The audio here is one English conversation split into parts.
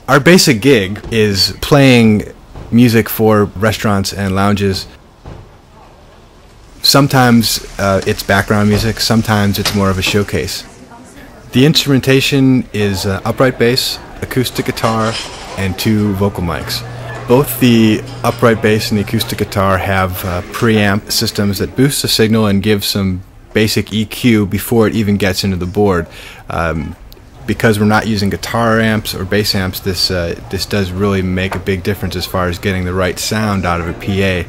Our basic gig is playing music for restaurants and lounges. Sometimes it's background music, sometimes it's more of a showcase. The instrumentation is upright bass, acoustic guitar, and 2 vocal mics. Both the upright bass and the acoustic guitar have preamp systems that boost the signal and give some basic EQ before it even gets into the board. Because we're not using guitar amps or bass amps, this does really make a big difference as far as getting the right sound out of a PA.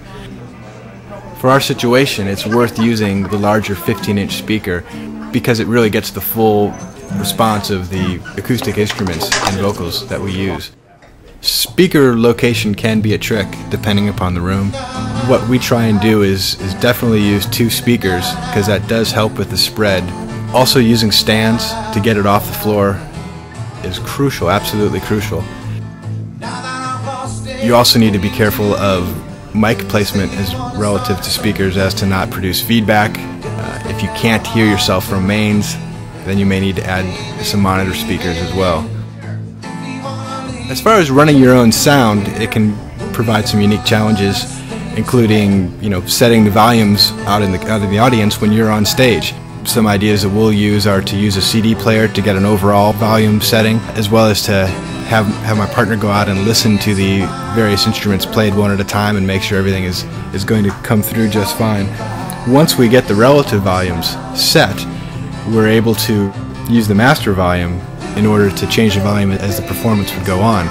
For our situation, it's worth using the larger 15-inch speaker because it really gets the full response of the acoustic instruments and vocals that we use. Speaker location can be a trick depending upon the room. What we try and do is definitely use 2 speakers because that does help with the spread. Also, using stands to get it off the floor is crucial, absolutely crucial. You also need to be careful of mic placement as relative to speakers as to not produce feedback. If you can't hear yourself from mains, then you may need to add some monitor speakers as well. As far as running your own sound, it can provide some unique challenges, including, setting the volumes out in the audience when you're on stage. Some ideas that we'll use are to use a CD player to get an overall volume setting, as well as to have my partner go out and listen to the various instruments played one at a time and make sure everything is going to come through just fine. Once we get the relative volumes set, we're able to use the master volume in order to change the volume as the performance would go on.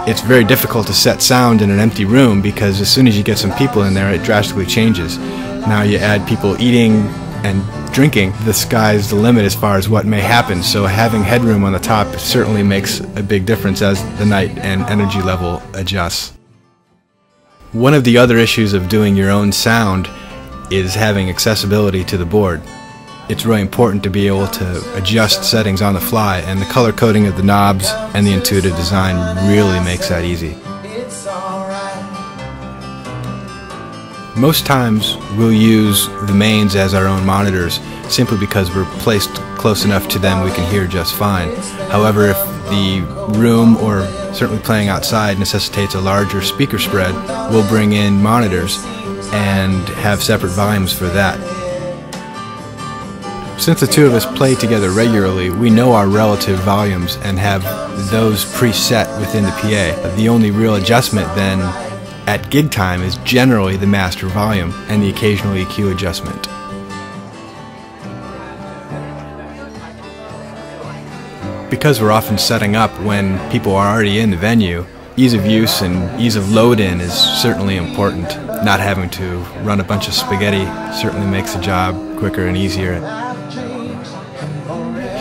It's very difficult to set sound in an empty room because as soon as you get some people in there, it drastically changes. Now you add people eating and drinking, the sky's the limit as far as what may happen, so having headroom on the top certainly makes a big difference as the night and energy level adjusts. One of the other issues of doing your own sound is having accessibility to the board. It's really important to be able to adjust settings on the fly, and the color coding of the knobs and the intuitive design really makes that easy. Most times we'll use the mains as our own monitors simply because we're placed close enough to them we can hear just fine. However, if the room or certainly playing outside necessitates a larger speaker spread, we'll bring in monitors and have separate volumes for that. Since the 2 of us play together regularly, we know our relative volumes and have those preset within the PA. The only real adjustment then at gig time is generally the master volume and the occasional EQ adjustment. Because we're often setting up when people are already in the venue, ease of use and ease of load-in is certainly important. Not having to run a bunch of spaghetti certainly makes the job quicker and easier.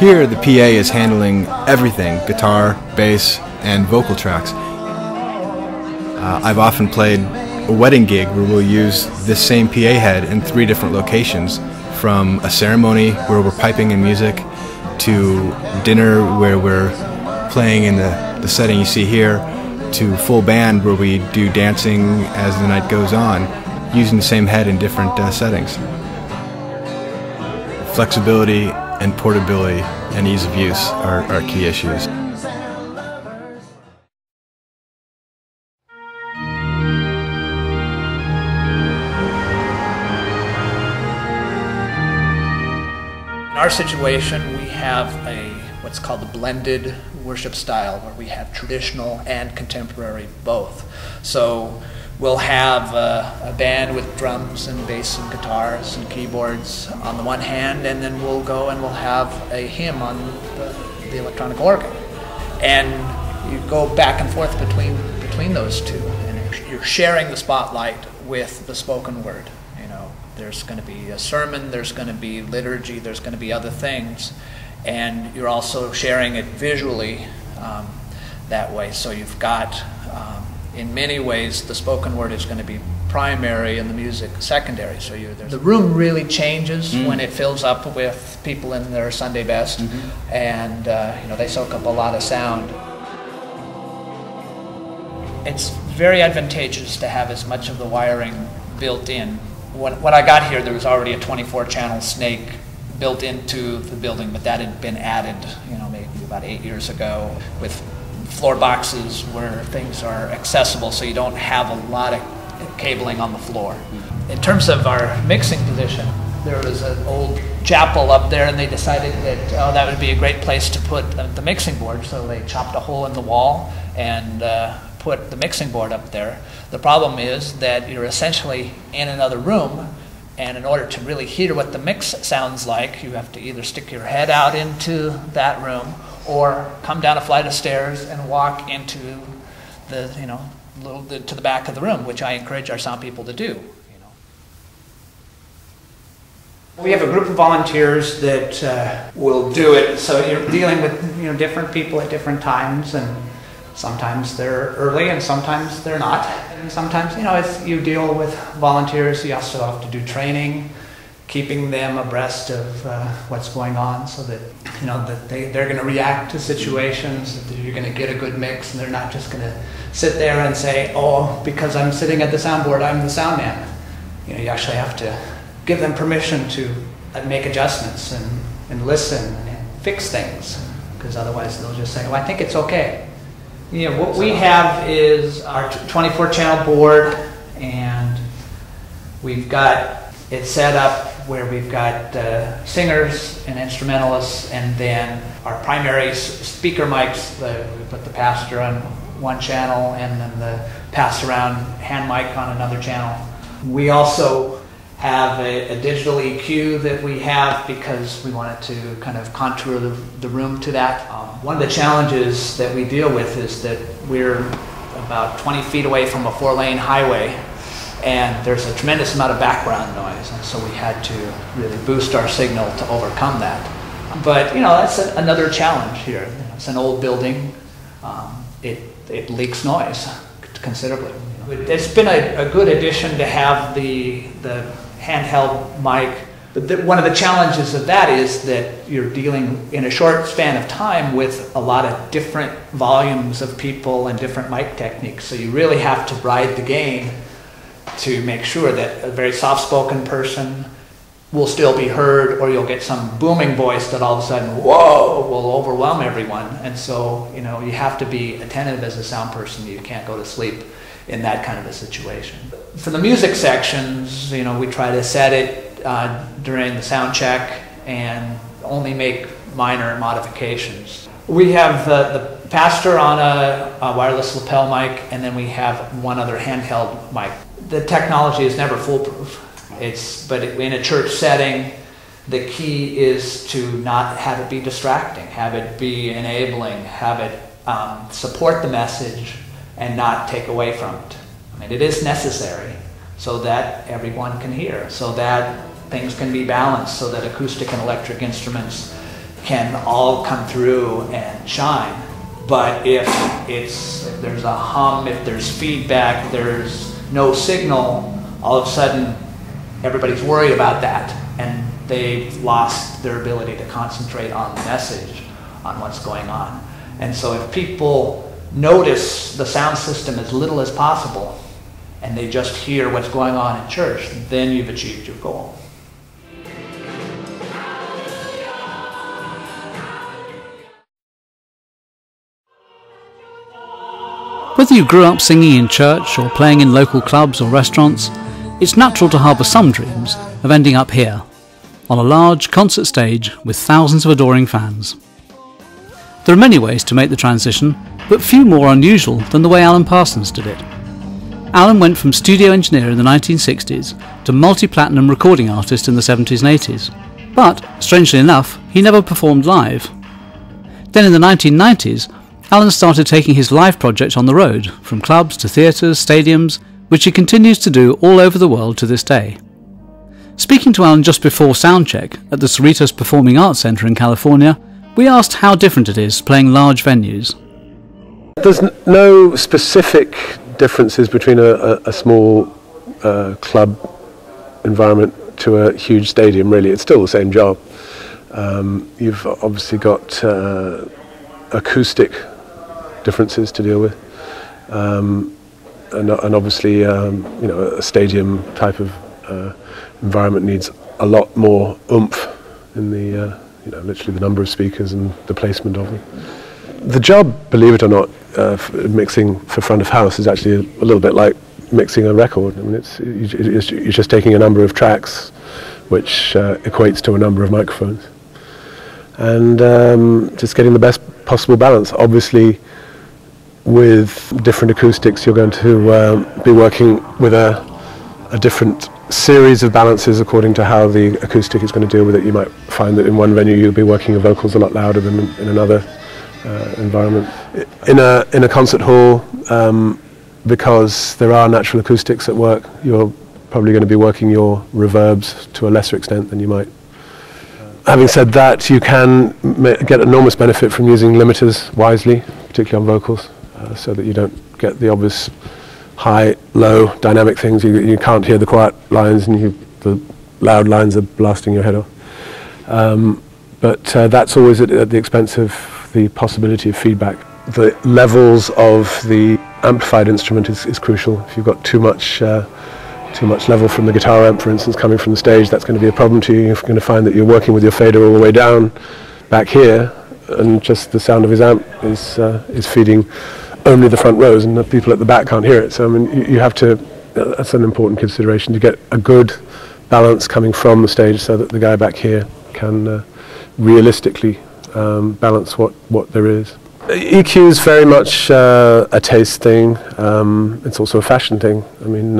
Here the PA is handling everything, guitar, bass, and vocal tracks. I've often played a wedding gig where we'll use this same PA head in 3 different locations, from a ceremony where we're piping in music to dinner where we're playing in the setting you see here, to full band where we do dancing as the night goes on, using the same head in different settings. Flexibility and portability and ease of use are key issues. In our situation, we have what's called a blended worship style, where we have traditional and contemporary both. So we'll have a band with drums and bass and guitars and keyboards on the one hand, and then we'll go and we'll have a hymn on the electronic organ. And you go back and forth between those 2, and you're sharing the spotlight with the spoken word. There's going to be a sermon, there's going to be liturgy, there's going to be other things, and you're also sharing it visually that way. So you've got, in many ways, the spoken word is going to be primary and the music secondary. So the room really changes when it fills up with people in their Sunday best, and they soak up a lot of sound. It's very advantageous to have as much of the wiring built in. When I got here, there was already a 24-channel snake built into the building, but that had been added, maybe about 8 years ago, with floor boxes where things are accessible so you don't have a lot of cabling on the floor. In terms of our mixing position, there was an old chapel up there, and they decided that that would be a great place to put the mixing board, so they chopped a hole in the wall and put the mixing board up there. The problem is that you're essentially in another room, and in order to really hear what the mix sounds like, you have to either stick your head out into that room or come down a flight of stairs and walk into the, to the back of the room, which I encourage our sound people to do. We have a group of volunteers that will do it. So you're dealing with different people at different times, and sometimes they're early and sometimes they're not. And sometimes as you deal with volunteers, you also have to do training, keeping them abreast of what's going on, so that that they're going to react to situations, that you're going to get a good mix, and they're not just going to sit there and say, "Oh, because I'm sitting at the soundboard, I'm the sound man." You actually have to give them permission to make adjustments and listen and fix things, because otherwise they'll just say, "Oh, I think it's okay." What we have is our 24-channel board, and we've got it set up where we've got singers and instrumentalists, and then our primary speaker mics. We put the pastor on one channel, and then the pass-around hand mic on another channel. We also have a digital EQ that we have because we wanted to kind of contour the room to that. One of the challenges that we deal with is that we're about 20 feet away from a 4-lane highway, and there's a tremendous amount of background noise, and so we had to really boost our signal to overcome that. But that's another challenge here. It's an old building. It leaks noise considerably. It's been a good addition to have the handheld mic. But one of the challenges of that is that you're dealing in a short span of time with a lot of different volumes of people and different mic techniques. So you really have to ride the game to make sure that a very soft-spoken person will still be heard, or you'll get some booming voice that all of a sudden, whoa, will overwhelm everyone. And so, you have to be attentive as a sound person. You can't go to sleep in that kind of a situation. For the music sections, we try to set it during the sound check and only make minor modifications. We have the pastor on a wireless lapel mic, and then we have one other handheld mic. The technology is never foolproof. But in a church setting, the key is to not have it be distracting, have it be enabling, have it support the message and not take away from it. I mean, it is necessary so that everyone can hear, so that things can be balanced, so that acoustic and electric instruments can all come through and shine. But if there's a hum, if there's feedback, there's no signal, all of a sudden everybody's worried about that, and they've lost their ability to concentrate on the message, on what's going on. And so if people notice the sound system as little as possible, and they just hear what's going on in church, then you've achieved your goal. Whether you grew up singing in church or playing in local clubs or restaurants, it's natural to harbour some dreams of ending up here, on a large concert stage with thousands of adoring fans. There are many ways to make the transition, but few more unusual than the way Alan Parsons did it. Alan went from studio engineer in the 1960s to multi-platinum recording artist in the 70s and 80s, but, strangely enough, he never performed live. Then in the 1990s, Alan started taking his live project on the road, from clubs to theatres, stadiums, which he continues to do all over the world to this day. Speaking to Alan just before soundcheck at the Cerritos Performing Arts Centre in California, we asked how different it is playing large venues. There's no specific differences between a small club environment to a huge stadium, really. It's still the same job. You've obviously got acoustic differences to deal with, and obviously a stadium type of environment needs a lot more oomph in the literally the number of speakers and the placement of them. The job, believe it or not, mixing for front of house is actually a little bit like mixing a record. I mean, you're just taking a number of tracks, which equates to a number of microphones, and just getting the best possible balance. Obviously, with different acoustics, you're going to be working with a different series of balances according to how the acoustic is going to deal with it. You might find that in one venue you'll be working your vocals a lot louder than in another environment. In a concert hall, because there are natural acoustics at work, you're probably going to be working your reverbs to a lesser extent than you might. Having said that, you can get enormous benefit from using limiters wisely, particularly on vocals, so that you don't get the obvious high, low dynamic things. You can't hear the quiet lines, and the loud lines are blasting your head off. But that's always at the expense of the possibility of feedback. The levels of the amplified instrument is crucial. If you've got too much level from the guitar amp, for instance, coming from the stage, that's going to be a problem to you. You're going to find that you're working with your fader all the way down back here, and just the sound of his amp is feeding only the front rows, and the people at the back can't hear it. So I mean, you have to. That's an important consideration, to get a good balance coming from the stage, so that the guy back here can realistically balance what there is. EQ is very much a taste thing. It's also a fashion thing. I mean,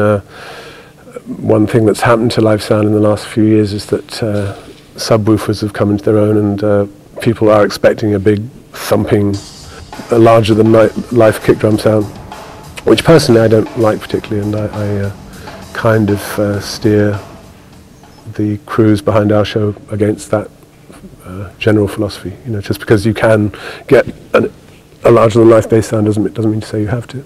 one thing that's happened to live sound in the last few years is that subwoofers have come into their own, and people are expecting a big thumping, larger than life kick drum sound, which personally I don't like particularly, and I kind of steer the crews behind our show against that general philosophy. You know, just because you can get a larger than life bass sound doesn't mean to say you have to.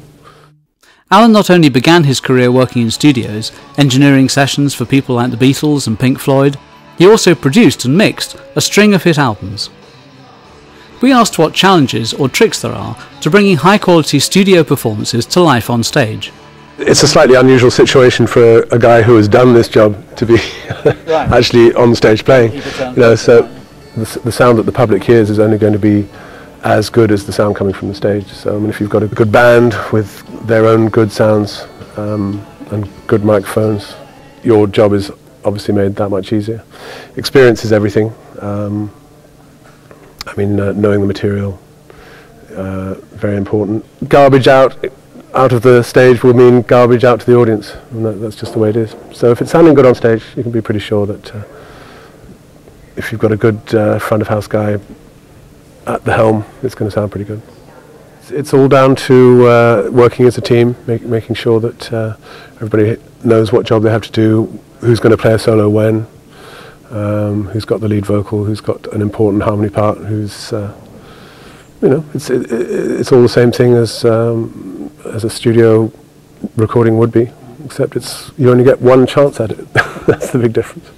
Alan not only began his career working in studios, engineering sessions for people like the Beatles and Pink Floyd, he also produced and mixed a string of hit albums. We asked what challenges or tricks there are to bringing high-quality studio performances to life on stage. It's a slightly unusual situation for a guy who has done this job to be actually on stage playing. You know, so the sound that the public hears is only going to be as good as the sound coming from the stage. So I mean, if you've got a good band with their own good sounds and good microphones, your job is obviously made that much easier. Experience is everything. I mean, knowing the material, very important. Garbage out of the stage will mean garbage out to the audience, and that's just the way it is. So if it's sounding good on stage, you can be pretty sure that if you've got a good front of house guy at the helm, it's going to sound pretty good. It's all down to working as a team, making sure that everybody knows what job they have to do, who's going to play a solo when, who's got the lead vocal, who's got an important harmony part, who's, you know, it's all the same thing as a studio recording would be, except you only get one chance at it. That's the big difference.